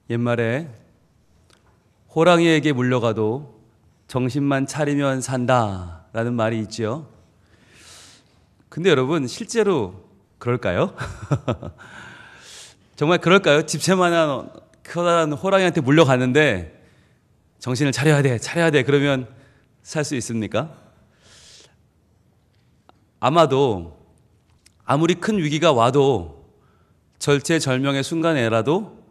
옛말에 호랑이에게 물려가도 정신만 차리면 산다라는 말이 있죠. 근데 여러분 실제로 그럴까요? 정말 그럴까요? 집채만한 커다란 호랑이한테 물려갔는데 정신을 차려야 돼 그러면 살 수 있습니까? 아마도 아무리 큰 위기가 와도 절체절명의 순간에라도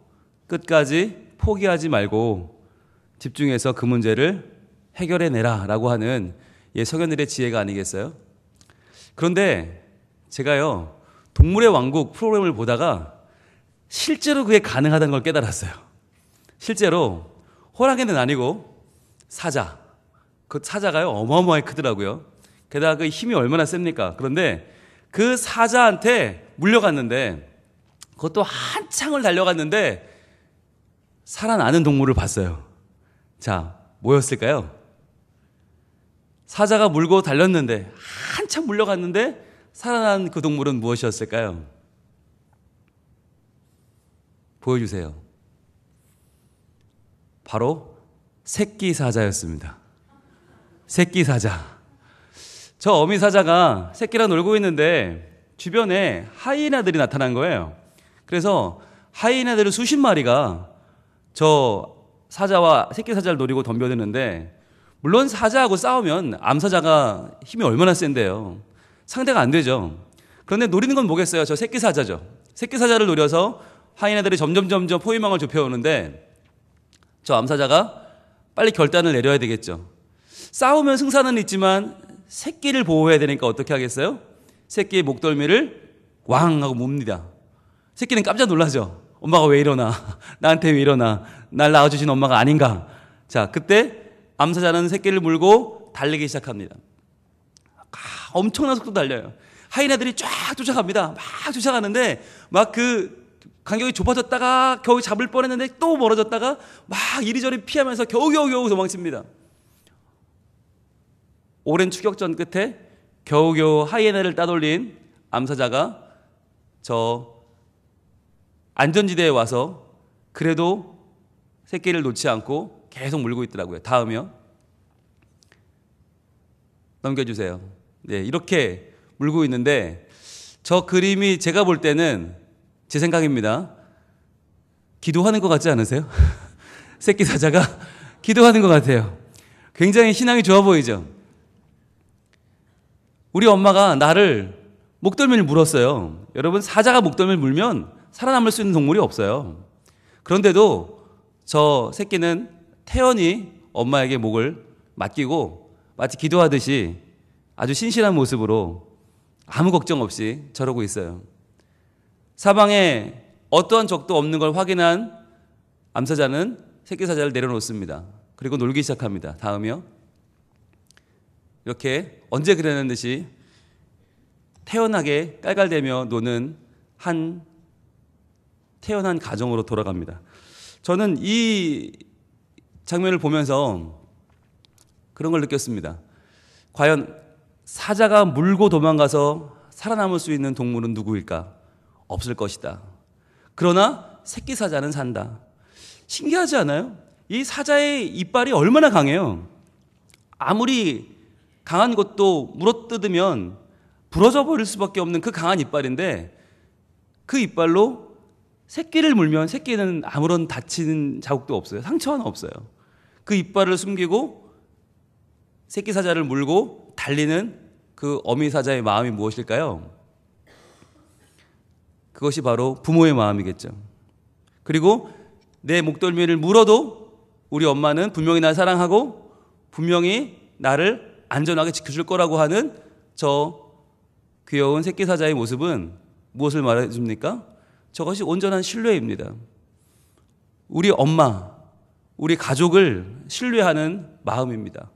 끝까지 포기하지 말고 집중해서 그 문제를 해결해내라 라고 하는 성현들의 지혜가 아니겠어요? 그런데 제가요 동물의 왕국 프로그램을 보다가 실제로 그게 가능하다는 걸 깨달았어요. 실제로 호랑이는 아니고 사자, 그 사자가요 어마어마하게 크더라고요. 게다가 그 힘이 얼마나 셉니까? 그런데 그 사자한테 물려갔는데 그것도 한창을 달려갔는데 살아나는 동물을 봤어요. 자, 뭐였을까요? 사자가 물고 달렸는데 한참 물려갔는데 살아난 그 동물은 무엇이었을까요? 보여주세요. 바로 새끼 사자였습니다. 새끼 사자. 저 어미 사자가 새끼랑 놀고 있는데 주변에 하이에나들이 나타난 거예요. 그래서 하이에나들 수십 마리가 저 사자와 새끼 사자를 노리고 덤벼드는데, 물론 사자하고 싸우면 암사자가 힘이 얼마나 센데요. 상대가 안 되죠. 그런데 노리는 건 뭐겠어요? 저 새끼 사자죠. 새끼 사자를 노려서 하이에나들이 점점 포위망을 좁혀오는데 저 암사자가 빨리 결단을 내려야 되겠죠. 싸우면 승산은 있지만 새끼를 보호해야 되니까 어떻게 하겠어요? 새끼의 목덜미를 왕 하고 뭡니다. 새끼는 깜짝 놀라죠. 엄마가 왜 이러나? 나한테 왜 이러나? 날 낳아주신 엄마가 아닌가? 자, 그때 암사자는 새끼를 물고 달리기 시작합니다. 엄청난 속도 달려요. 하이에나들이 쫙 쫓아갑니다. 막 쫓아가는데 막 그 간격이 좁아졌다가 겨우 잡을 뻔했는데 또 멀어졌다가 막 이리저리 피하면서 겨우 도망칩니다. 오랜 추격전 끝에 겨우 하이에나를 따돌린 암사자가 저 안전지대에 와서 그래도 새끼를 놓지 않고 계속 물고 있더라고요. 다음이요. 넘겨주세요. 네, 이렇게 물고 있는데 저 그림이 제가 볼 때는 제 생각입니다. 기도하는 것 같지 않으세요? 새끼 사자가 기도하는 것 같아요. 굉장히 신앙이 좋아 보이죠? 우리 엄마가 나를 목덜미를 물었어요. 여러분, 사자가 목덜미를 물면 살아남을 수 있는 동물이 없어요. 그런데도 저 새끼는 태연히 엄마에게 목을 맡기고 마치 기도하듯이 아주 신실한 모습으로 아무 걱정 없이 저러고 있어요. 사방에 어떠한 적도 없는 걸 확인한 암사자는 새끼 사자를 내려놓습니다. 그리고 놀기 시작합니다. 다음이요. 이렇게 언제 그랬는 듯이 태연하게 깔깔대며 노는 한 태연한 가정으로 돌아갑니다. 저는 이 장면을 보면서 그런 걸 느꼈습니다. 과연 사자가 물고 도망가서 살아남을 수 있는 동물은 누구일까? 없을 것이다. 그러나 새끼 사자는 산다. 신기하지 않아요? 이 사자의 이빨이 얼마나 강해요. 아무리 강한 것도 물어뜯으면 부러져 버릴 수밖에 없는 그 강한 이빨인데 그 이빨로 새끼를 물면 새끼는 아무런 다치는 자국도 없어요. 상처 하나 없어요. 그 이빨을 숨기고 새끼 사자를 물고 달리는 그 어미 사자의 마음이 무엇일까요? 그것이 바로 부모의 마음이겠죠. 그리고 내 목덜미를 물어도 우리 엄마는 분명히 날 사랑하고 분명히 나를 안전하게 지켜줄 거라고 하는 저 귀여운 새끼 사자의 모습은 무엇을 말해줍니까? 저것이 온전한 신뢰입니다. 우리 엄마, 우리 가족을 신뢰하는 마음입니다.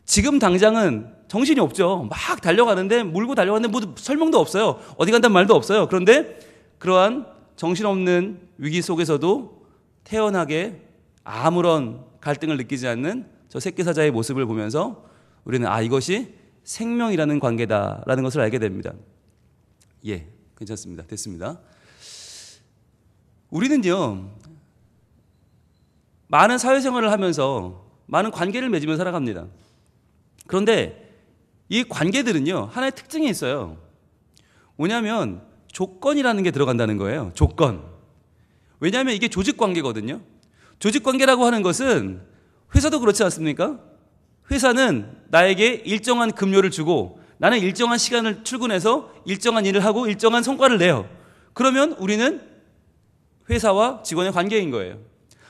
지금 당장은 정신이 없죠. 막 달려가는데, 물고 달려가는데 뭐 설명도 없어요. 어디 간다는 말도 없어요. 그런데 그러한 정신없는 위기 속에서도 태연하게 아무런 갈등을 느끼지 않는 저 새끼 사자의 모습을 보면서 우리는 이것이 생명이라는 관계다라는 것을 알게 됩니다. 예, 괜찮습니다. 됐습니다. 우리는요, 많은 사회생활을 하면서 많은 관계를 맺으며 살아갑니다. 그런데 이 관계들은요, 하나의 특징이 있어요. 뭐냐면 조건이라는 게 들어간다는 거예요. 조건. 왜냐하면 이게 조직관계거든요. 조직관계라고 하는 것은 회사도 그렇지 않습니까? 회사는 나에게 일정한 급료를 주고 나는 일정한 시간을 출근해서 일정한 일을 하고 일정한 성과를 내요. 그러면 우리는 회사와 직원의 관계인 거예요.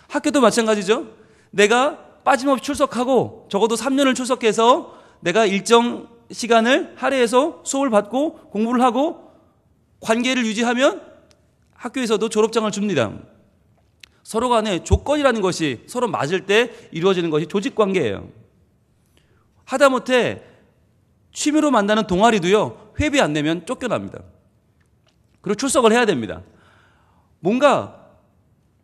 학교도 마찬가지죠. 내가 빠짐없이 출석하고 적어도 3년을 출석해서 내가 일정 시간을 할애해서 수업을 받고 공부를 하고 관계를 유지하면 학교에서도 졸업장을 줍니다. 서로 간에 조건이라는 것이 서로 맞을 때 이루어지는 것이 조직관계예요. 하다못해 취미로 만나는 동아리도요, 회비 안 내면 쫓겨납니다. 그리고 출석을 해야 됩니다. 뭔가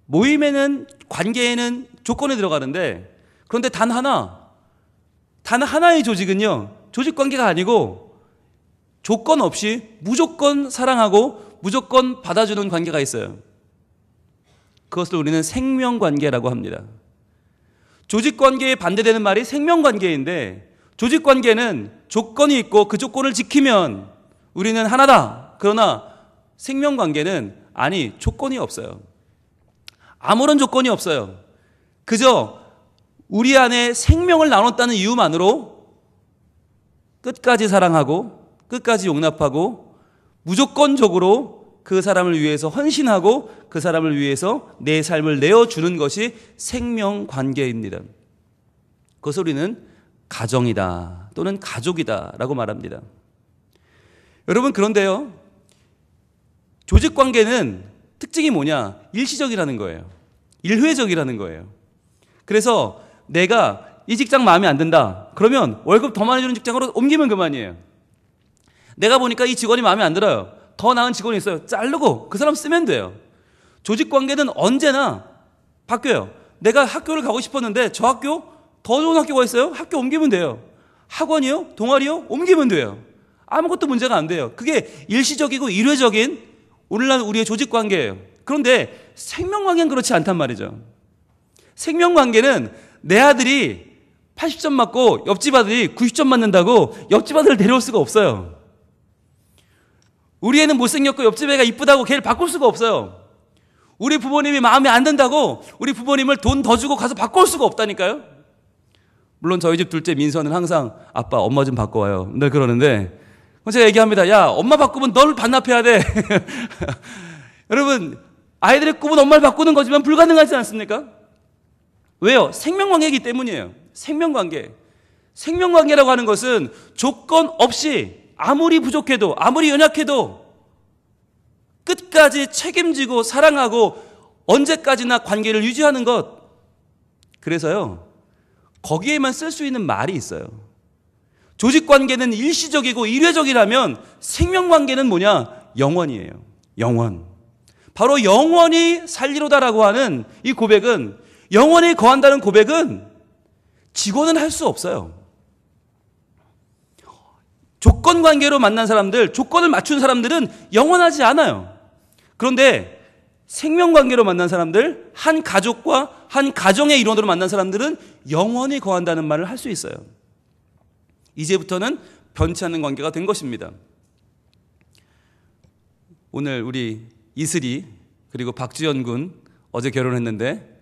모임에는, 관계에는 조건이 들어가는데, 그런데 단 하나의 조직은요, 조직관계가 아니고 조건 없이 무조건 사랑하고 무조건 받아주는 관계가 있어요. 그것을 우리는 생명관계라고 합니다. 조직관계에 반대되는 말이 생명관계인데, 조직관계는 조건이 있고 그 조건을 지키면 우리는 하나다. 그러나 생명관계는 아니, 조건이 없어요. 아무런 조건이 없어요. 그저 우리 안에 생명을 나눴다는 이유만으로 끝까지 사랑하고 끝까지 용납하고 무조건적으로 그 사람을 위해서 헌신하고 그 사람을 위해서 내 삶을 내어주는 것이 생명관계입니다. 그것을 우리는 가정이다 또는 가족이다 라고 말합니다. 여러분, 그런데요, 조직관계는 특징이 뭐냐? 일시적이라는 거예요. 일회적이라는 거예요. 그래서 내가 이 직장 마음에 안 든다. 그러면 월급 더 많이 주는 직장으로 옮기면 그만이에요. 내가 보니까 이 직원이 마음에 안 들어요. 더 나은 직원이 있어요. 자르고 그 사람 쓰면 돼요. 조직관계는 언제나 바뀌어요. 내가 학교를 가고 싶었는데 저 학교 더 좋은 학교가 있어요. 학교 옮기면 돼요. 학원이요? 동아리요? 옮기면 돼요. 아무것도 문제가 안 돼요. 그게 일시적이고 일회적인 오늘날 우리의 조직관계예요. 그런데 생명관계는 그렇지 않단 말이죠. 생명관계는 내 아들이 80점 맞고 옆집 아들이 90점 맞는다고 옆집 아들을 데려올 수가 없어요. 우리 애는 못생겼고 옆집 애가 이쁘다고 걔를 바꿀 수가 없어요. 우리 부모님이 마음에 안 든다고 우리 부모님을 돈 더 주고 가서 바꿀 수가 없다니까요. 물론 저희 집 둘째 민서는 항상 아빠 엄마 좀 바꿔와요. 늘 그러는데 제가 얘기합니다. 야, 엄마 바꾸면 널 반납해야 돼. 여러분, 아이들의 꿈은 엄마를 바꾸는 거지만 불가능하지 않습니까? 왜요? 생명관계이기 때문이에요. 생명관계. 생명관계라고 하는 것은 조건 없이 아무리 부족해도 아무리 연약해도 끝까지 책임지고 사랑하고 언제까지나 관계를 유지하는 것. 그래서요, 거기에만 쓸 수 있는 말이 있어요. 조직관계는 일시적이고 일회적이라면 생명관계는 뭐냐? 영원이에요. 영원. 바로 영원히 살리로다라고 하는 이 고백은, 영원히 거한다는 고백은 직원은 할 수 없어요. 조건관계로 만난 사람들, 조건을 맞춘 사람들은 영원하지 않아요. 그런데 생명관계로 만난 사람들, 한 가족과 한 가정의 일원으로 만난 사람들은 영원히 거한다는 말을 할 수 있어요. 이제부터는 변치 않는 관계가 된 것입니다. 오늘 우리 이슬이 그리고 박지연 군 어제 결혼했는데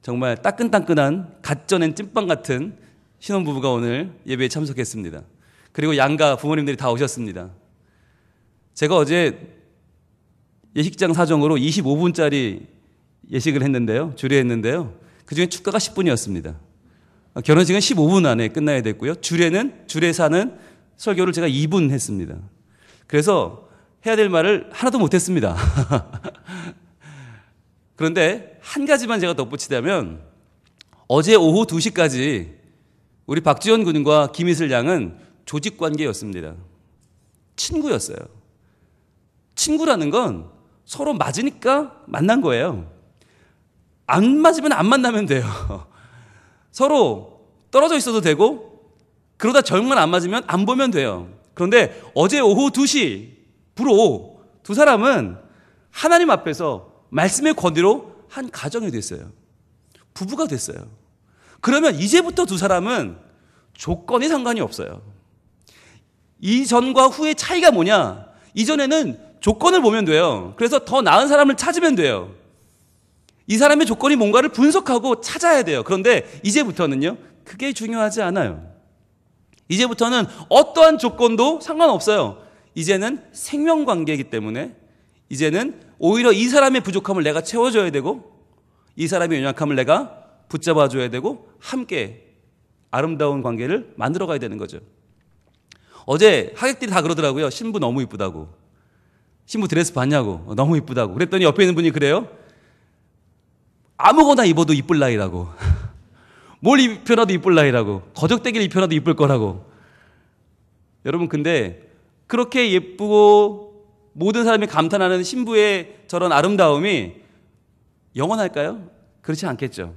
정말 따끈따끈한 갓 쪄낸 찐빵 같은 신혼부부가 오늘 예배에 참석했습니다. 그리고 양가 부모님들이 다 오셨습니다. 제가 어제 예식장 사정으로 25분짜리 예식을 했는데요. 주례했는데요. 그중에 축가가 10분이었습니다. 결혼식은 15분 안에 끝나야 됐고요. 주례사는 설교를 제가 2분 했습니다. 그래서 해야 될 말을 하나도 못했습니다. 그런데 한 가지만 제가 덧붙이자면 어제 오후 2시까지 우리 박지원 군과 김이슬 양은 조직관계였습니다. 친구였어요. 친구라는 건 서로 맞으니까 만난 거예요. 안 맞으면 안 만나면 돼요. 서로 떨어져 있어도 되고 그러다 정말 안 맞으면 안 보면 돼요. 그런데 어제 오후 2시부로 두 사람은 하나님 앞에서 말씀의 권위로 한 가정이 됐어요. 부부가 됐어요. 그러면 이제부터 두 사람은 조건이 상관이 없어요. 이전과 후의 차이가 뭐냐? 이전에는 조건을 보면 돼요. 그래서 더 나은 사람을 찾으면 돼요. 이 사람의 조건이 뭔가를 분석하고 찾아야 돼요. 그런데 이제부터는요, 그게 중요하지 않아요. 이제부터는 어떠한 조건도 상관없어요. 이제는 생명관계이기 때문에 이제는 오히려 이 사람의 부족함을 내가 채워줘야 되고 이 사람의 연약함을 내가 붙잡아줘야 되고 함께 아름다운 관계를 만들어가야 되는 거죠. 어제 하객들이 다 그러더라고요. 신부 너무 이쁘다고. 신부 드레스 봤냐고. 너무 이쁘다고. 그랬더니 옆에 있는 분이 그래요. 아무거나 입어도 이쁠 나이라고. 뭘 입혀놔도 이쁠 나이라고. 거적대기를 입혀놔도 이쁠 거라고. 여러분, 근데 그렇게 예쁘고 모든 사람이 감탄하는 신부의 저런 아름다움이 영원할까요? 그렇지 않겠죠.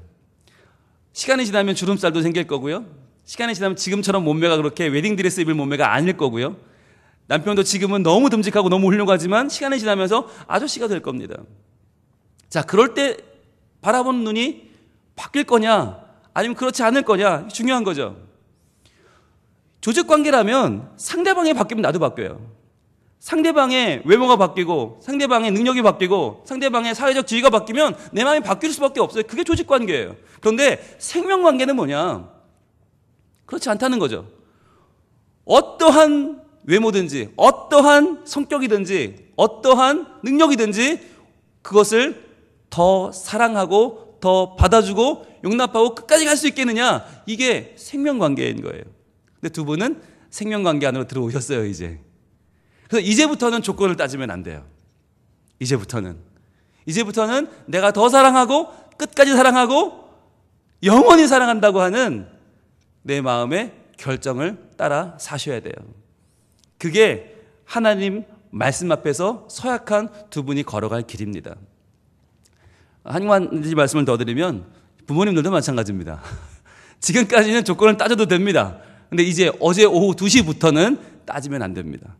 시간이 지나면 주름살도 생길 거고요. 시간이 지나면 지금처럼 몸매가 그렇게 웨딩드레스 입을 몸매가 아닐 거고요. 남편도 지금은 너무 듬직하고 너무 훌륭하지만 시간이 지나면서 아저씨가 될 겁니다. 자, 그럴 때 바라보는 눈이 바뀔 거냐 아니면 그렇지 않을 거냐 중요한 거죠. 조직관계라면 상대방이 바뀌면 나도 바뀌어요. 상대방의 외모가 바뀌고 상대방의 능력이 바뀌고 상대방의 사회적 지위가 바뀌면 내 마음이 바뀔 수밖에 없어요. 그게 조직관계예요. 그런데 생명관계는 뭐냐? 그렇지 않다는 거죠. 어떠한 외모든지 어떠한 성격이든지 어떠한 능력이든지 그것을 더 사랑하고 더 받아주고 용납하고 끝까지 갈 수 있겠느냐? 이게 생명관계인 거예요. 근데 두 분은 생명관계 안으로 들어오셨어요. 그래서 이제부터는 조건을 따지면 안 돼요. 이제부터는 내가 더 사랑하고 끝까지 사랑하고 영원히 사랑한다고 하는 내 마음의 결정을 따라 사셔야 돼요. 그게 하나님 말씀 앞에서 서약한 두 분이 걸어갈 길입니다. 한 가지 말씀을 더 드리면 부모님들도 마찬가지입니다. 지금까지는 조건을 따져도 됩니다. 근데 이제 어제 오후 2시부터는 따지면 안 됩니다.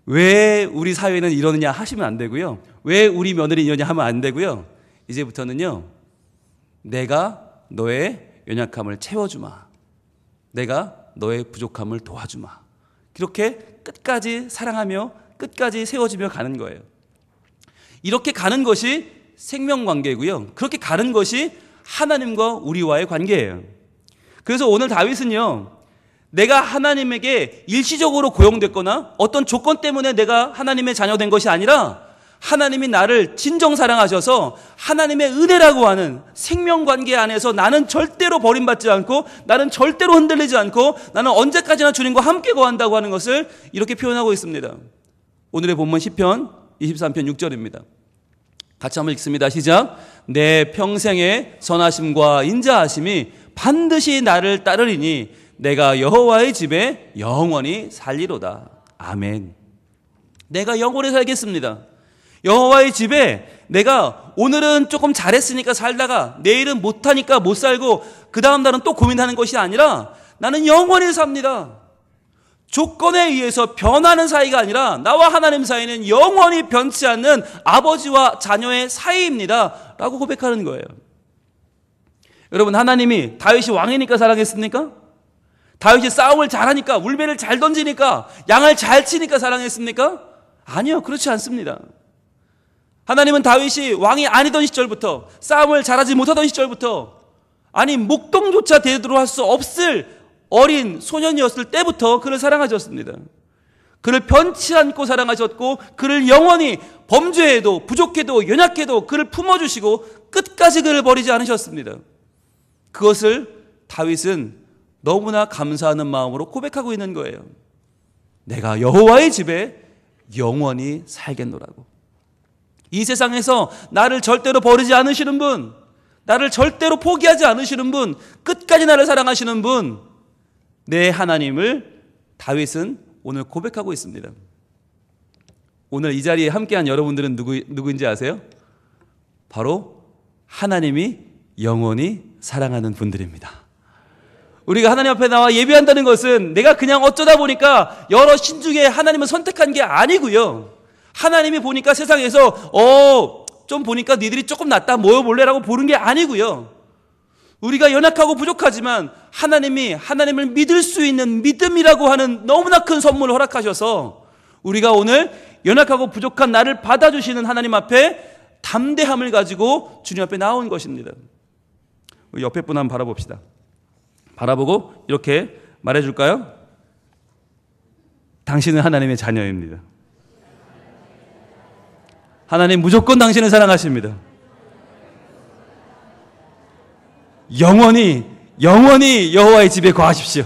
왜 우리 사회는 이러느냐 하시면 안 되고요. 왜 우리 며느리 이러냐 하면 안 되고요. 이제부터는요, 내가 너의 연약함을 채워주마. 내가 너의 부족함을 도와주마. 이렇게 끝까지 사랑하며 끝까지 세워지며 가는 거예요. 이렇게 가는 것이 생명관계고요. 그렇게 가는 것이 하나님과 우리와의 관계예요. 그래서 오늘 다윗은요, 내가 하나님에게 일시적으로 고용됐거나 어떤 조건 때문에 내가 하나님의 자녀된 것이 아니라 하나님이 나를 진정 사랑하셔서 하나님의 은혜라고 하는 생명관계 안에서 나는 절대로 버림받지 않고 나는 절대로 흔들리지 않고 나는 언제까지나 주님과 함께 거한다고 하는 것을 이렇게 표현하고 있습니다. 오늘의 본문 시편 23편 6절입니다. 같이 한번 읽습니다. 시작. 내 평생의 선하심과 인자하심이 반드시 나를 따르리니 내가 여호와의 집에 영원히 살리로다. 아멘. 내가 영원히 살겠습니다. 여호와의 집에 내가 오늘은 조금 잘했으니까 살다가 내일은 못하니까 못 살고 그 다음 날은 또 고민하는 것이 아니라 나는 영원히 삽니다. 조건에 의해서 변하는 사이가 아니라 나와 하나님 사이는 영원히 변치 않는 아버지와 자녀의 사이입니다 라고 고백하는 거예요. 여러분, 하나님이 다윗이 왕이니까 사랑했습니까? 다윗이 싸움을 잘하니까, 울배를 잘 던지니까, 양을 잘 치니까 사랑했습니까? 아니요, 그렇지 않습니다. 하나님은 다윗이 왕이 아니던 시절부터, 싸움을 잘하지 못하던 시절부터, 아니 목동조차 대두로 할 수 없을 어린 소년이었을 때부터 그를 사랑하셨습니다. 그를 변치 않고 사랑하셨고 그를 영원히 범죄해도 부족해도 연약해도 그를 품어주시고 끝까지 그를 버리지 않으셨습니다. 그것을 다윗은 너무나 감사하는 마음으로 고백하고 있는 거예요. 내가 여호와의 집에 영원히 살겠노라고. 이 세상에서 나를 절대로 버리지 않으시는 분, 나를 절대로 포기하지 않으시는 분, 끝까지 나를 사랑하시는 분, 내 하나님을 다윗은 오늘 고백하고 있습니다. 오늘 이 자리에 함께한 여러분들은 누구인지 아세요? 바로 하나님이 영원히 사랑하는 분들입니다. 우리가 하나님 앞에 나와 예배한다는 것은 내가 그냥 어쩌다 보니까 여러 신 중에 하나님을 선택한 게 아니고요. 하나님이 보니까 세상에서 좀 보니까 니들이 조금 낫다 모여볼래라고 보는 게 아니고요. 우리가 연약하고 부족하지만 하나님을 믿을 수 있는 믿음이라고 하는 너무나 큰 선물을 허락하셔서 우리가 오늘 연약하고 부족한 나를 받아주시는 하나님 앞에 담대함을 가지고 주님 앞에 나온 것입니다. 우리 옆에 분 한번 바라봅시다. 바라보고 이렇게 말해줄까요? 당신은 하나님의 자녀입니다. 하나님 무조건 당신을 사랑하십니다. 영원히 여호와의 집에 거하십시오.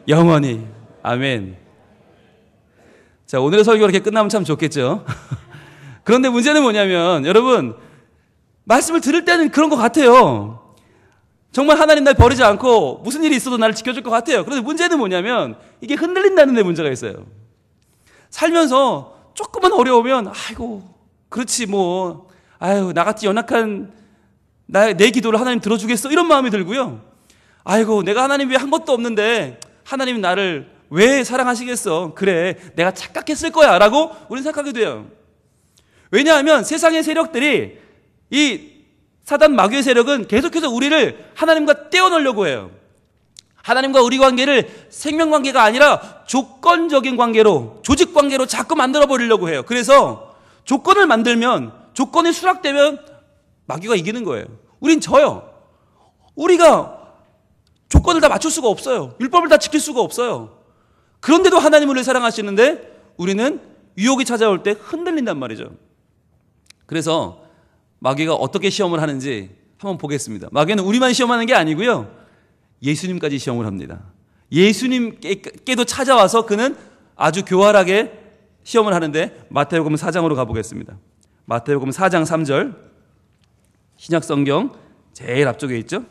영원히. 아멘. 자, 오늘의 설교가 이렇게 끝나면 참 좋겠죠. 그런데 문제는 뭐냐면 여러분, 말씀을 들을 때는 그런 것 같아요. 정말 하나님 날 버리지 않고 무슨 일이 있어도 나를 지켜줄 것 같아요. 그런데 문제는 뭐냐면 이게 흔들린다는 데 문제가 있어요. 살면서 조금만 어려우면 아이고 그렇지 뭐 아유 나같이 연약한 내 기도를 하나님 들어주겠어 이런 마음이 들고요. 아이고 내가 하나님 위해 한 것도 없는데 하나님이 나를 왜 사랑하시겠어. 그래 내가 착각했을 거야 라고 우리는 생각하게 돼요. 왜냐하면 세상의 세력들이 이 사단 마귀의 세력은 계속해서 우리를 하나님과 떼어놓으려고 해요. 하나님과 우리 관계를 생명관계가 아니라 조건적인 관계로, 조직관계로 자꾸 만들어버리려고 해요. 그래서 조건을 만들면, 조건이 수락되면 마귀가 이기는 거예요. 우린 져요. 우리가 조건을 다 맞출 수가 없어요. 율법을 다 지킬 수가 없어요. 그런데도 하나님은 우리를 사랑하시는데 우리는 유혹이 찾아올 때 흔들린단 말이죠. 그래서 마귀가 어떻게 시험을 하는지 한번 보겠습니다. 마귀는 우리만 시험하는 게 아니고요. 예수님까지 시험을 합니다. 예수님께도 찾아와서 그는 아주 교활하게 시험을 하는데 마태복음 4장으로 가보겠습니다. 마태복음 4장 3절 신약성경 제일 앞쪽에 있죠.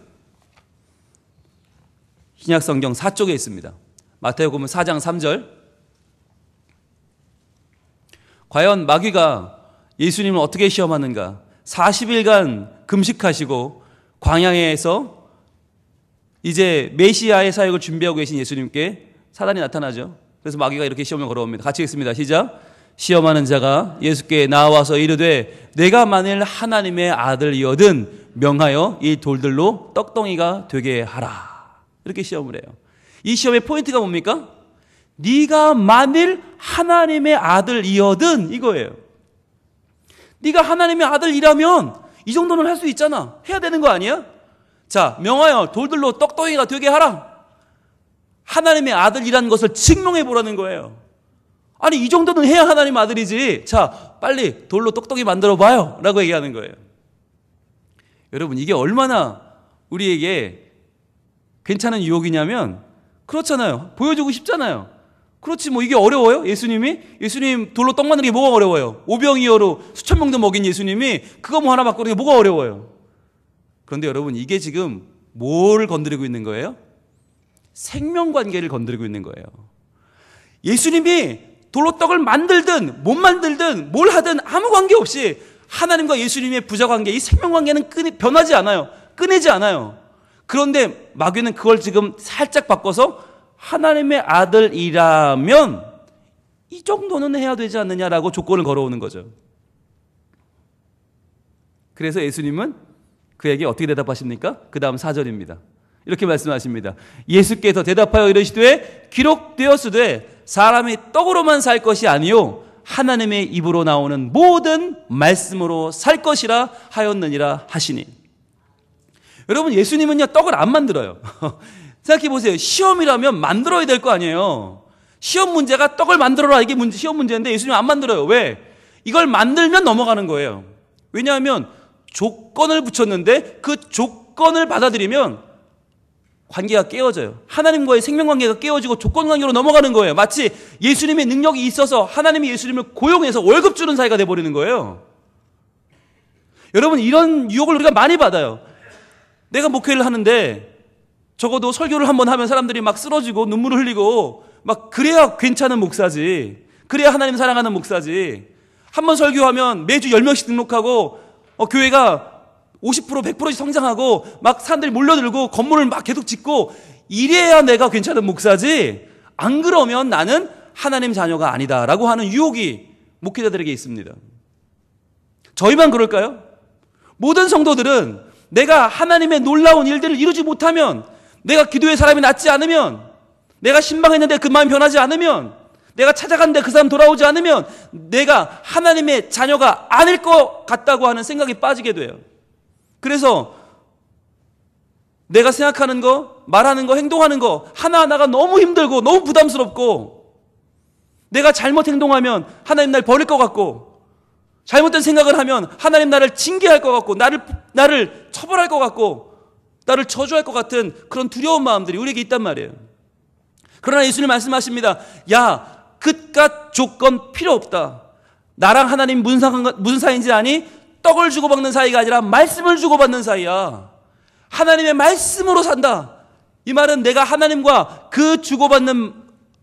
신약성경 4쪽에 있습니다. 마태복음 4장 3절 과연 마귀가 예수님을 어떻게 시험하는가. 40일간 금식하시고 광야에서 이제 메시아의 사역을 준비하고 계신 예수님께 사단이 나타나죠. 그래서 마귀가 이렇게 시험을 걸어옵니다. 같이 읽습니다. 시작. 시험하는 자가 예수께 나와서 이르되 내가 만일 하나님의 아들이거든 명하여 이 돌들로 떡덩이가 되게 하라. 이렇게 시험을 해요. 이 시험의 포인트가 뭡니까? 네가 만일 하나님의 아들이거든 이거예요. 네가 하나님의 아들이라면 이 정도는 할 수 있잖아. 해야 되는 거 아니야? 자, 명하여 돌들로 떡덩이가 되게 하라. 하나님의 아들이라는 것을 증명해 보라는 거예요. 아니 이 정도는 해야 하나님 아들이지. 자, 빨리 돌로 떡덩이 만들어 봐요 라고 얘기하는 거예요. 여러분 이게 얼마나 우리에게 괜찮은 유혹이냐면 그렇잖아요. 보여주고 싶잖아요. 그렇지 뭐 이게 어려워요? 예수님 돌로 떡 만드는 게 뭐가 어려워요? 오병이어로 수천 명도 먹인 예수님이 그거 뭐 하나 바꾸는 게 뭐가 어려워요? 그런데 여러분 이게 지금 뭘 건드리고 있는 거예요? 생명관계를 건드리고 있는 거예요. 예수님이 돌로 떡을 만들든 못 만들든 뭘 하든 아무 관계없이 하나님과 예수님의 부자관계, 이 생명관계는 변하지 않아요. 끊이지 않아요. 그런데 마귀는 그걸 지금 살짝 바꿔서 하나님의 아들이라면 이 정도는 해야 되지 않느냐라고 조건을 걸어오는 거죠. 그래서 예수님은 그에게 어떻게 대답하십니까? 그 다음 4절입니다. 이렇게 말씀하십니다. 예수께서 대답하여 이르시되 기록되었으되 사람이 떡으로만 살 것이 아니요 하나님의 입으로 나오는 모든 말씀으로 살 것이라 하였느니라 하시니. 여러분 예수님은요 떡을 안 만들어요. 생각해 보세요. 시험이라면 만들어야 될 거 아니에요. 시험 문제가 떡을 만들어라 이게 시험 문제인데 예수님은 안 만들어요. 왜? 이걸 만들면 넘어가는 거예요. 왜냐하면 조건을 붙였는데 그 조건을 받아들이면 관계가 깨어져요. 하나님과의 생명관계가 깨어지고 조건관계로 넘어가는 거예요. 마치 예수님의 능력이 있어서 하나님이 예수님을 고용해서 월급 주는 사이가 돼버리는 거예요. 여러분 이런 유혹을 우리가 많이 받아요. 내가 목회를 하는데 적어도 설교를 한번 하면 사람들이 막 쓰러지고 눈물을 흘리고 막 그래야 괜찮은 목사지. 그래야 하나님 사랑하는 목사지. 한번 설교하면 매주 10명씩 등록하고 교회가 50% 100%씩 성장하고 막 사람들이 몰려들고 건물을 막 계속 짓고 이래야 내가 괜찮은 목사지. 안 그러면 나는 하나님 자녀가 아니다라고 하는 유혹이 목회자들에게 있습니다. 저희만 그럴까요? 모든 성도들은 내가 하나님의 놀라운 일들을 이루지 못하면, 내가 기도의 사람이 낫지 않으면, 내가 신방했는데 그 마음이 변하지 않으면, 내가 찾아갔는데 그 사람 돌아오지 않으면 내가 하나님의 자녀가 아닐 것 같다고 하는 생각이 빠지게 돼요. 그래서 내가 생각하는 거, 말하는 거, 행동하는 거 하나하나가 너무 힘들고 너무 부담스럽고, 내가 잘못 행동하면 하나님 날 버릴 것 같고, 잘못된 생각을 하면 하나님 나를 징계할 것 같고, 나를 처벌할 것 같고, 나를 저주할 것 같은 그런 두려운 마음들이 우리에게 있단 말이에요. 그러나 예수님 말씀하십니다. 야, 그깟 조건 필요 없다. 나랑 하나님 무슨 사이인지 아니? 떡을 주고받는 사이가 아니라 말씀을 주고받는 사이야. 하나님의 말씀으로 산다. 이 말은 내가 하나님과 그 주고받는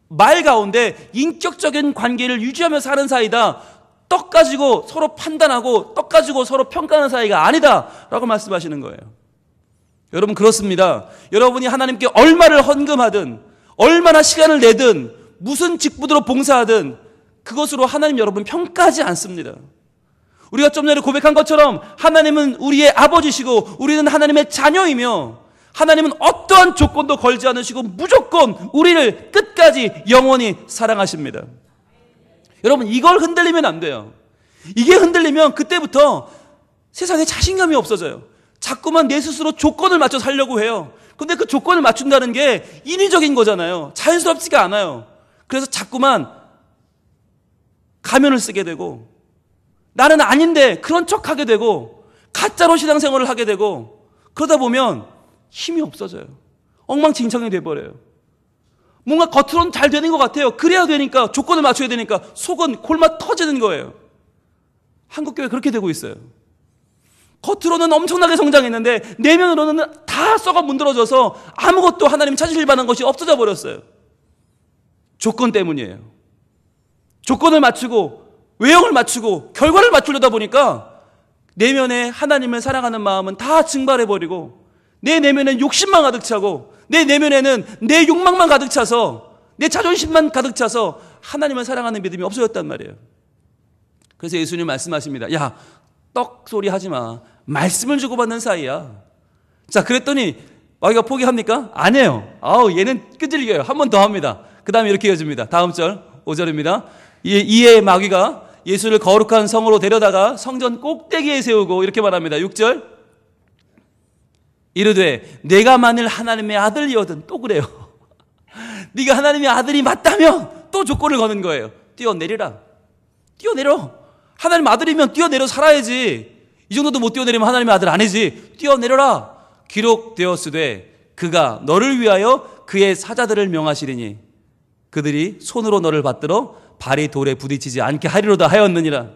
말 가운데 인격적인 관계를 유지하며 사는 사이다. 떡 가지고 서로 판단하고 떡 가지고 서로 평가하는 사이가 아니다 라고 말씀하시는 거예요. 여러분, 그렇습니다. 여러분이 하나님께 얼마를 헌금하든, 얼마나 시간을 내든, 무슨 직분으로 봉사하든 그것으로 하나님 여러분 평가하지 않습니다. 우리가 좀 전에 고백한 것처럼 하나님은 우리의 아버지시고 우리는 하나님의 자녀이며, 하나님은 어떠한 조건도 걸지 않으시고 무조건 우리를 끝까지 영원히 사랑하십니다. 여러분, 이걸 흔들리면 안 돼요. 이게 흔들리면 그때부터 세상에 자신감이 없어져요. 자꾸만 내 스스로 조건을 맞춰 살려고 해요. 근데 그 조건을 맞춘다는 게 인위적인 거잖아요. 자연스럽지가 않아요. 그래서 자꾸만 가면을 쓰게 되고, 나는 아닌데 그런 척 하게 되고, 가짜로 신앙생활을 하게 되고, 그러다 보면 힘이 없어져요. 엉망진창이 돼버려요. 뭔가 겉으로는 잘 되는 것 같아요. 그래야 되니까, 조건을 맞춰야 되니까 속은 골마 터지는 거예요. 한국교회 그렇게 되고 있어요. 겉으로는 엄청나게 성장했는데 내면으로는 다 썩어 문드러져서 아무것도 하나님 찾으실 만한 것이 없어져 버렸어요. 조건 때문이에요. 조건을 맞추고 외형을 맞추고 결과를 맞추려다 보니까 내면에 하나님을 사랑하는 마음은 다 증발해버리고, 내 내면엔 욕심만 가득 차고, 내 내면에는 내 욕망만 가득 차서, 내 자존심만 가득 차서 하나님을 사랑하는 믿음이 없어졌단 말이에요. 그래서 예수님 말씀하십니다. 야, 떡 소리 하지 마. 말씀을 주고받는 사이야. 자, 그랬더니 마귀가 포기합니까? 안 해요. 얘는 끈질겨요. 한 번 더 합니다. 그 다음에 이렇게 이어집니다. 다음 절 5절입니다. 이에 마귀가 예수를 거룩한 성으로 데려다가 성전 꼭대기에 세우고 이렇게 말합니다. 6절 이르되 내가 만일 하나님의 아들이거든. 또 그래요. 네가 하나님의 아들이 맞다면 또 조건을 거는 거예요. 뛰어내리라. 뛰어내려. 하나님 아들이면 뛰어내려 살아야지. 이 정도도 못 뛰어내리면 하나님의 아들 아니지. 뛰어내려라. 기록되었으되 그가 너를 위하여 그의 사자들을 명하시리니 그들이 손으로 너를 받들어 발이 돌에 부딪히지 않게 하리로다 하였느니라.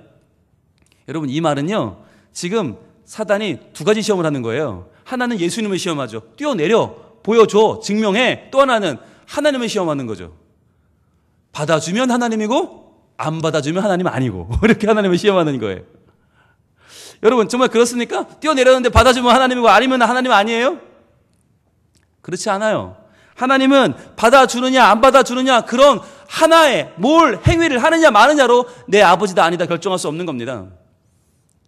여러분, 이 말은요, 지금 사단이 두 가지 시험을 하는 거예요. 하나는 예수님을 시험하죠. 뛰어내려, 보여줘, 증명해. 또 하나는 하나님을 시험하는 거죠. 받아주면 하나님이고 안 받아주면 하나님 아니고, 이렇게 하나님을 시험하는 거예요. 여러분, 정말 그렇습니까? 뛰어내렸는데 받아주면 하나님이고 아니면 하나님 아니에요? 그렇지 않아요. 하나님은 받아주느냐 안 받아주느냐, 그런 하나의 뭘 행위를 하느냐 마느냐로 내 아버지다 아니다 결정할 수 없는 겁니다.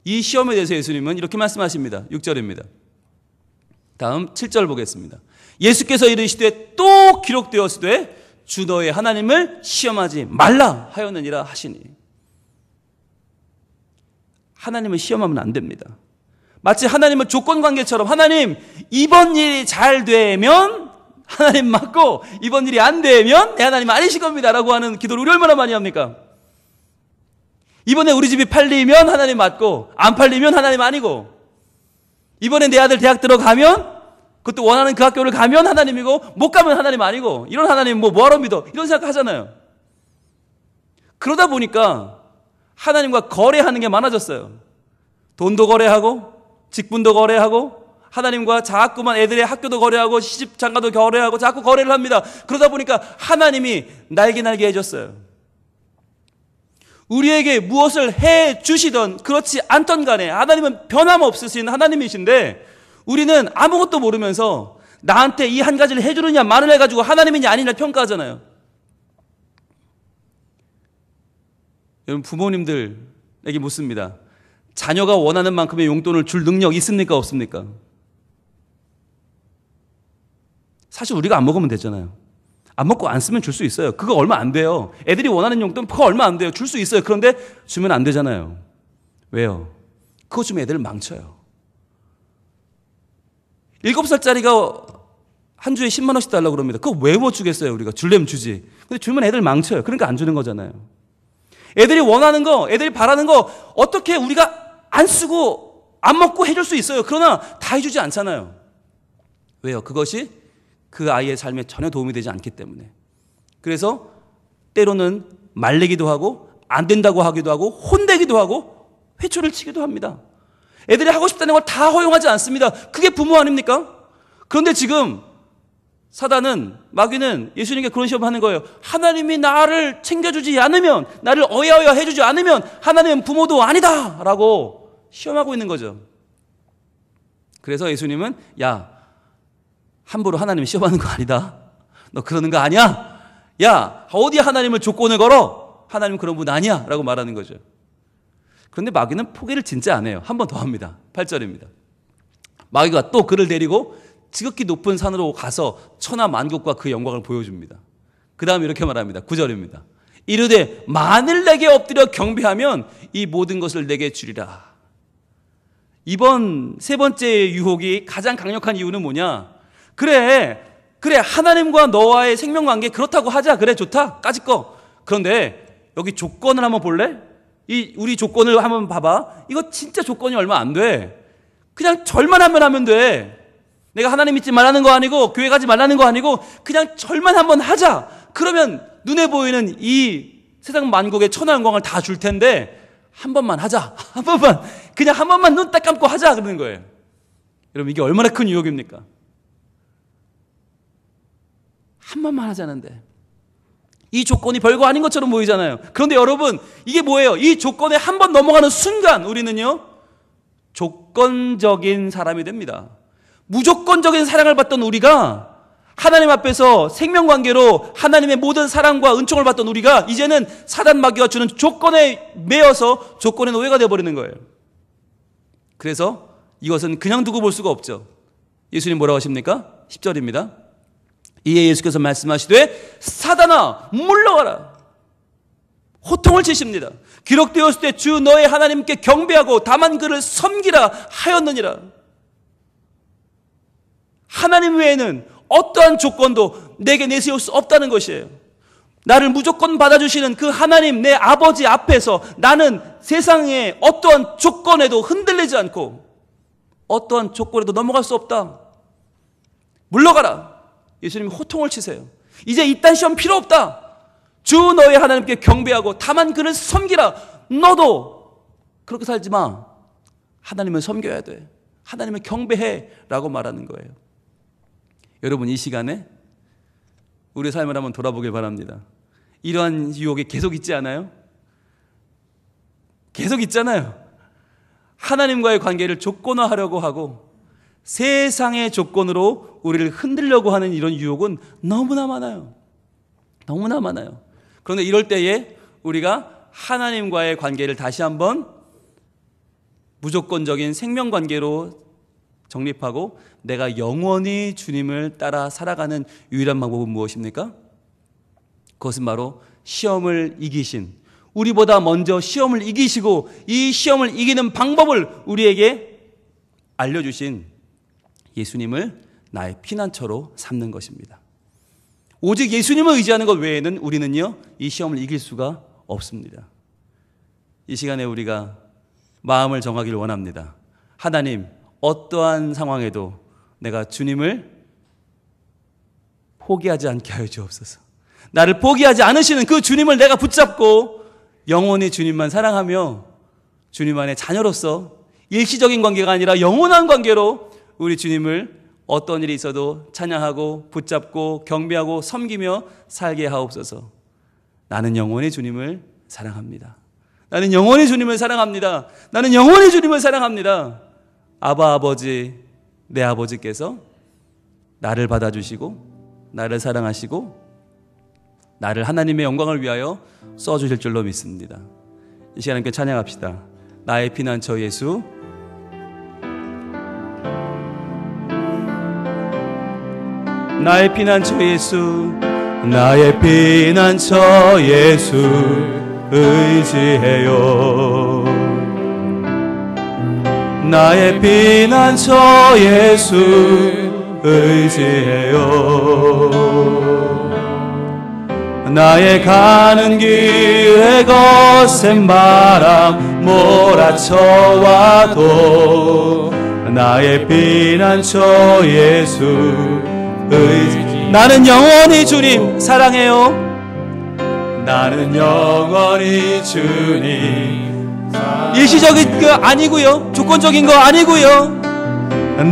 이 시험에 대해서 예수님은 이렇게 말씀하십니다. 6절입니다. 다음 7절 보겠습니다. 예수께서 이르시되 또 기록되었으되 주 너의 하나님을 시험하지 말라 하였느니라 하시니. 하나님을 시험하면 안 됩니다. 마치 하나님은 조건관계처럼, 하나님 이번 일이 잘 되면 하나님 맞고 이번 일이 안 되면 내 하나님 아니신 겁니다 라고 하는 기도를 우리 얼마나 많이 합니까? 이번에 우리 집이 팔리면 하나님 맞고 안 팔리면 하나님 아니고, 이번에 내 아들 대학 들어가면 그것도 원하는 그 학교를 가면 하나님이고 못 가면 하나님 아니고, 이런 하나님 뭐하러 믿어? 이런 생각 하잖아요. 그러다 보니까 하나님과 거래하는 게 많아졌어요. 돈도 거래하고 직분도 거래하고 하나님과 자꾸만 애들의 학교도 거래하고 시집 장가도 거래하고 자꾸 거래를 합니다. 그러다 보니까 하나님이 날개 해줬어요. 우리에게 무엇을 해 주시던 그렇지 않던 간에 하나님은 변함없으신 하나님이신데, 우리는 아무것도 모르면서 나한테 이 한 가지를 해주느냐 마느냐 해가지고 하나님이냐 아니냐 평가하잖아요. 여러분, 부모님들에게 묻습니다. 자녀가 원하는 만큼의 용돈을 줄 능력 있습니까? 없습니까? 사실 우리가 안 먹으면 되잖아요. 안 먹고 안 쓰면 줄 수 있어요. 그거 얼마 안 돼요. 애들이 원하는 용돈 그거 얼마 안 돼요. 줄 수 있어요. 그런데 주면 안 되잖아요. 왜요? 그거 주면 애들 망쳐요. 7살짜리가 한 주에 10만 원씩 달라고 그럽니다. 그거 왜 못 주겠어요? 우리가 줄려면 주지. 근데 주면 애들 망쳐요. 그러니까 안 주는 거잖아요. 애들이 원하는 거, 애들이 바라는 거 어떻게 우리가 안 쓰고 안 먹고 해줄 수 있어요. 그러나 다 해주지 않잖아요. 왜요? 그것이 그 아이의 삶에 전혀 도움이 되지 않기 때문에. 그래서 때로는 말리기도 하고 안 된다고 하기도 하고 혼내기도 하고 회초를 치기도 합니다. 애들이 하고 싶다는 걸 다 허용하지 않습니다. 그게 부모 아닙니까? 그런데 지금 사단은, 마귀는 예수님께 그런 시험하는 거예요. 하나님이 나를 챙겨주지 않으면, 나를 어야어야 해주지 않으면 하나님은 부모도 아니다 라고 시험하고 있는 거죠. 그래서 예수님은 야, 함부로 하나님 시험하는 거 아니다. 너 그러는 거 아니야? 야, 어디 하나님을 조건을 걸어? 하나님 그런 분 아니야 라고 말하는 거죠. 그런데 마귀는 포기를 진짜 안 해요. 한 번 더 합니다. 8절입니다. 마귀가 또 그를 데리고 지극히 높은 산으로 가서 천하 만국과 그 영광을 보여줍니다. 그 다음에 이렇게 말합니다. 9절입니다. 이르되 만일 내게 엎드려 경배하면 이 모든 것을 내게 주리라. 이번 세 번째 유혹이 가장 강력한 이유는 뭐냐? 그래 하나님과 너와의 생명관계 그렇다고 하자. 그래 좋다 까짓 거. 그런데 여기 조건을 한번 볼래? 우리 조건을 한번 봐봐. 이거 진짜 조건이 얼마 안 돼. 그냥 절만 하면 돼. 내가 하나님 믿지 말라는 거 아니고 교회 가지 말라는 거 아니고 그냥 절만 한번 하자. 그러면 눈에 보이는 이 세상 만국의 천하 영광을 다 줄 텐데 한 번만 하자. 한 번만 그냥 한 번만 눈 딱 감고 하자 그러는 거예요. 여러분 이게 얼마나 큰 유혹입니까? 한 번만 하자는데 이 조건이 별거 아닌 것처럼 보이잖아요. 그런데 여러분 이게 뭐예요? 이 조건에 한 번 넘어가는 순간 우리는요 조건적인 사람이 됩니다. 무조건적인 사랑을 받던 우리가 하나님 앞에서 생명관계로 하나님의 모든 사랑과 은총을 받던 우리가 이제는 사단 마귀가 주는 조건에 매여서 조건의 노예가 되어버리는 거예요. 그래서 이것은 그냥 두고 볼 수가 없죠. 예수님 뭐라고 하십니까? 10절입니다. 이에 예수께서 말씀하시되 사단아 물러가라. 호통을 치십니다. 기록되었을 때 주 너의 하나님께 경배하고 다만 그를 섬기라 하였느니라. 하나님 외에는 어떠한 조건도 내게 내세울 수 없다는 것이에요. 나를 무조건 받아주시는 그 하나님 내 아버지 앞에서 나는 세상의 어떠한 조건에도 흔들리지 않고 어떠한 조건에도 넘어갈 수 없다. 물러가라. 예수님이 호통을 치세요. 이제 이딴 시험 필요 없다. 주 너의 하나님께 경배하고 다만 그를 섬기라. 너도 그렇게 살지 마. 하나님을 섬겨야 돼. 하나님을 경배해 라고 말하는 거예요. 여러분 이 시간에 우리의 삶을 한번 돌아보길 바랍니다. 이러한 유혹이 계속 있지 않아요? 계속 있잖아요. 하나님과의 관계를 조건화하려고 하고 세상의 조건으로 우리를 흔들려고 하는 이런 유혹은 너무나 많아요. 너무나 많아요. 그런데 이럴 때에 우리가 하나님과의 관계를 다시 한번 무조건적인 생명관계로 정립하고 내가 영원히 주님을 따라 살아가는 유일한 방법은 무엇입니까? 그것은 바로 시험을 이기신, 우리보다 먼저 시험을 이기시고 이 시험을 이기는 방법을 우리에게 알려주신 예수님을 나의 피난처로 삼는 것입니다. 오직 예수님을 의지하는 것 외에는 우리는요 이 시험을 이길 수가 없습니다. 이 시간에 우리가 마음을 정하기를 원합니다. 하나님, 어떠한 상황에도 내가 주님을 포기하지 않게 하여 주옵소서. 나를 포기하지 않으시는 그 주님을 내가 붙잡고 영원히 주님만 사랑하며 주님 안에 자녀로서 일시적인 관계가 아니라 영원한 관계로 우리 주님을 어떤 일이 있어도 찬양하고 붙잡고 경배하고 섬기며 살게 하옵소서. 나는 영원히 주님을 사랑합니다. 나는 영원히 주님을 사랑합니다. 나는 영원히 주님을 사랑합니다. 아바 아버지, 내 아버지께서 나를 받아주시고 나를 사랑하시고 나를 하나님의 영광을 위하여 써주실 줄로 믿습니다. 이 시간에 함께 찬양합시다. 나의 피난처 예수. 나의 피난처 예수, 나의 피난처 예수 의지해요. 나의 피난처 예수 의지해요. 나의 가는 길에 거센 바람 몰아쳐와도 나의 피난처 예수 의지. 나는 영원히 주님 사랑해요. 나는 영원히 주님 사랑해요. 일시적인 거 아니고요, 조건적인 거 아니고요.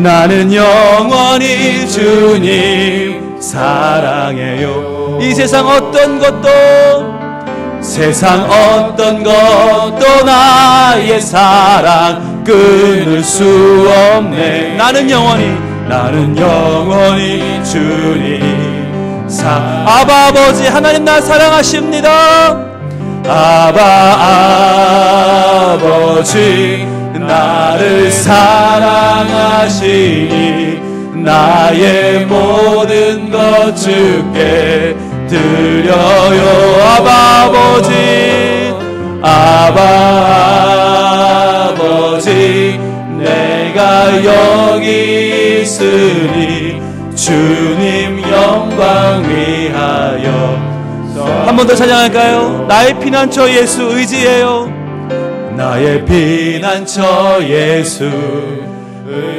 나는 영원히 주님 사랑해요. 이 세상 어떤 것도, 세상 어떤 것도 나의 사랑 끊을 수 없네. 나는 영원히 주님 아바 아버지 하나님 나 사랑하십니다. 아바 아버지 나를 사랑하시니 나의 모든 것 주께 드려요. 아바 아버지, 아바 아버지 내가 여기 있으니 주님 영광 위하여. 한 번 더 찬양할까요? 나의 피난처 예수 의지해요. 나의 피난처 예수.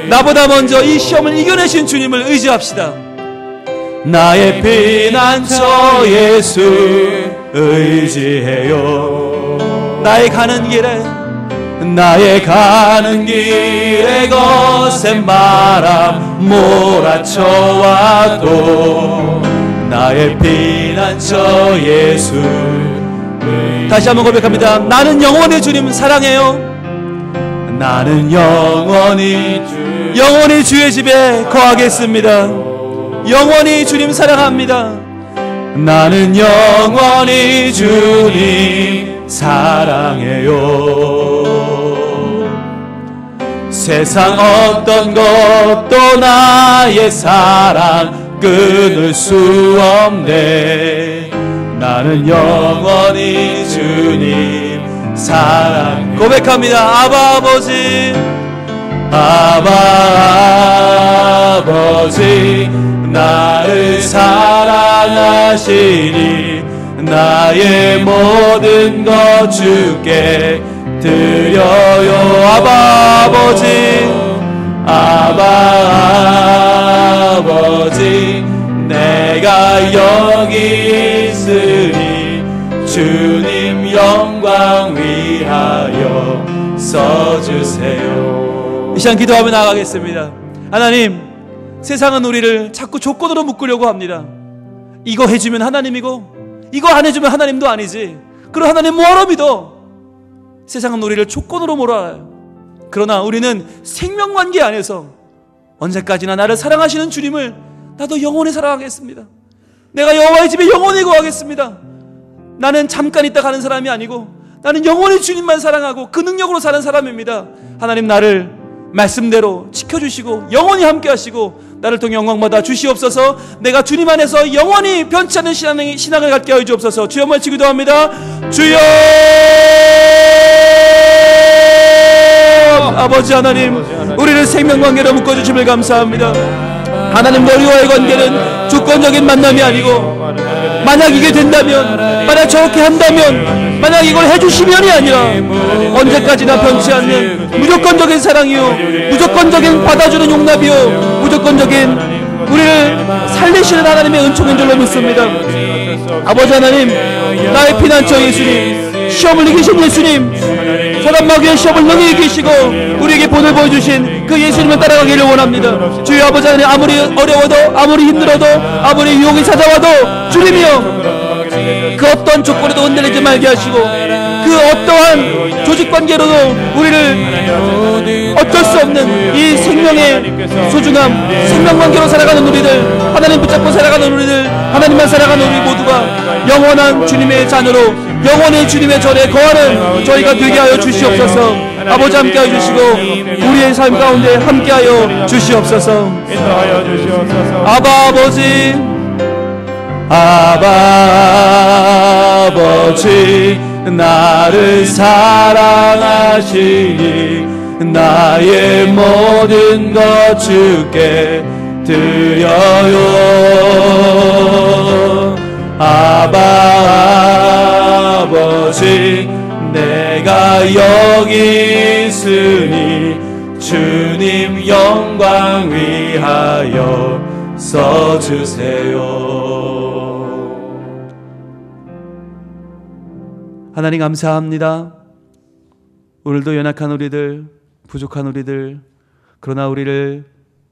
나보다 먼저 이 시험을 이겨내신 주님을 의지합시다. 나의 피난처 예수 의지해요. 나의 가는 길에 거센 바람 몰아쳐와도 나의 피난처 예수. 다시 한번 고백합니다. 나는 영원히 주님 사랑해요. 나는 영원히 주의 집에 거하겠습니다. 영원히 주님 사랑합니다. 나는 영원히 주님 사랑해요. 세상 어떤 것도 나의 사랑 끊을 수 없네. 나는 영원히 주님 사랑. 고백합니다. 아바 아버지, 아바 아버지 나를 사랑하시니 나의 모든 것 주께 드려요. 아바 아버지, 아바 아버지 내가 여기 있으니 주님 영광 위하여 써주세요. 이 시간 기도하며 나아가겠습니다. 하나님, 세상은 우리를 자꾸 조건으로 묶으려고 합니다. 이거 해주면 하나님이고 이거 안 해주면 하나님도 아니지. 그럼 하나님 뭐하러 믿어? 세상은 우리를 조건으로 몰아요. 그러나 우리는 생명관계 안에서 언제까지나 나를 사랑하시는 주님을 나도 영원히 사랑하겠습니다. 내가 여호와의 집에 영원히 거하겠습니다. 나는 잠깐 있다 가는 사람이 아니고 나는 영원히 주님만 사랑하고 그 능력으로 사는 사람입니다. 하나님 나를 말씀대로 지켜주시고 영원히 함께 하시고 나를 통해 영광 받아 주시옵소서. 내가 주님 안에서 영원히 변치 않는 신앙을 갖게 하여 주옵소서. 주여 말치 기도합니다. 주여 아버지 하나님, 우리를 생명관계로 묶어주심을 감사합니다. 하나님, 너희와의 관계는 조건적인 만남이 아니고 만약 이게 된다면, 만약 저렇게 한다면, 만약 이걸 해주시면이 아니라 언제까지나 변치 않는 무조건적인 사랑이요, 무조건적인 받아주는 용납이요, 무조건적인 우리를 살리시는 하나님의 은총인 줄로 믿습니다. 아버지 하나님, 나의 피난처 예수님, 시험을 이기신 예수님, 사람 마귀의 시험을 능히 이기시고 우리에게 본을 보여주신 그 예수님을 따라가기를 원합니다. 주여 아버지 하나님, 아무리 어려워도, 아무리 힘들어도, 아무리 유혹이 찾아와도 주님이여 그 어떤 조건에도 흔들리지 말게 하시고 그 어떠한 조직관계로도 우리를 어쩔 수 없는 이 생명의 소중함, 생명관계로 살아가는 우리들, 하나님 붙잡고 살아가는 우리들, 하나님만 살아가는 우리 모두가 영원한 주님의 자녀로 영원히 주님의 절에 거하는 저희가 되게 하여 주시옵소서. 아버지 함께하여 주시고 우리의 삶 가운데 함께하여 주시옵소서. 인도하여 주시옵소서. 아바 아버지, 아바 아버지, 나를 사랑하시니 나의 모든 것 주께 드려요. 아바 아버지, 내가 여기 있으니 주님 영광 위하여 써주세요. 하나님 감사합니다. 오늘도 연약한 우리들, 부족한 우리들, 그러나 우리를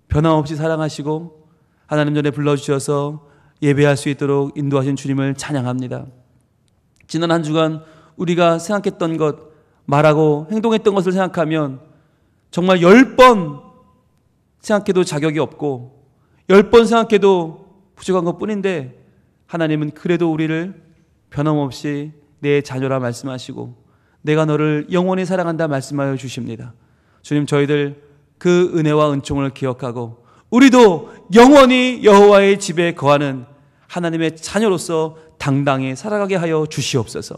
변함없이 사랑하시고 하나님 전에 불러주셔서 예배할 수 있도록 인도하신 주님을 찬양합니다. 지난 한 주간 우리가 생각했던 것, 말하고 행동했던 것을 생각하면 정말 10번 생각해도 자격이 없고 10번 생각해도 부족한 것뿐인데 하나님은 그래도 우리를 변함없이 내 자녀라 말씀하시고 내가 너를 영원히 사랑한다 말씀하여 주십니다. 주님, 저희들 그 은혜와 은총을 기억하고 우리도 영원히 여호와의 집에 거하는 하나님의 자녀로서 당당히 살아가게 하여 주시옵소서.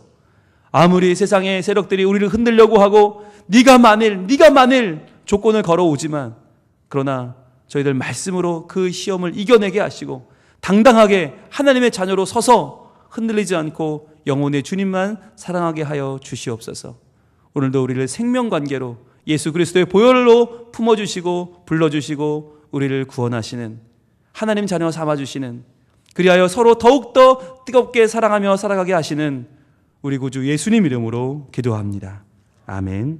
아무리 세상의 세력들이 우리를 흔들려고 하고 네가 만일 조건을 걸어오지만 그러나 저희들 말씀으로 그 시험을 이겨내게 하시고 당당하게 하나님의 자녀로 서서 흔들리지 않고 영혼의 주님만 사랑하게 하여 주시옵소서. 오늘도 우리를 생명관계로 예수 그리스도의 보혈로 품어주시고 불러주시고 우리를 구원하시는 하나님 자녀 삼아주시는, 그리하여 서로 더욱더 뜨겁게 사랑하며 살아가게 하시는 우리 구주 예수님 이름으로 기도합니다. 아멘.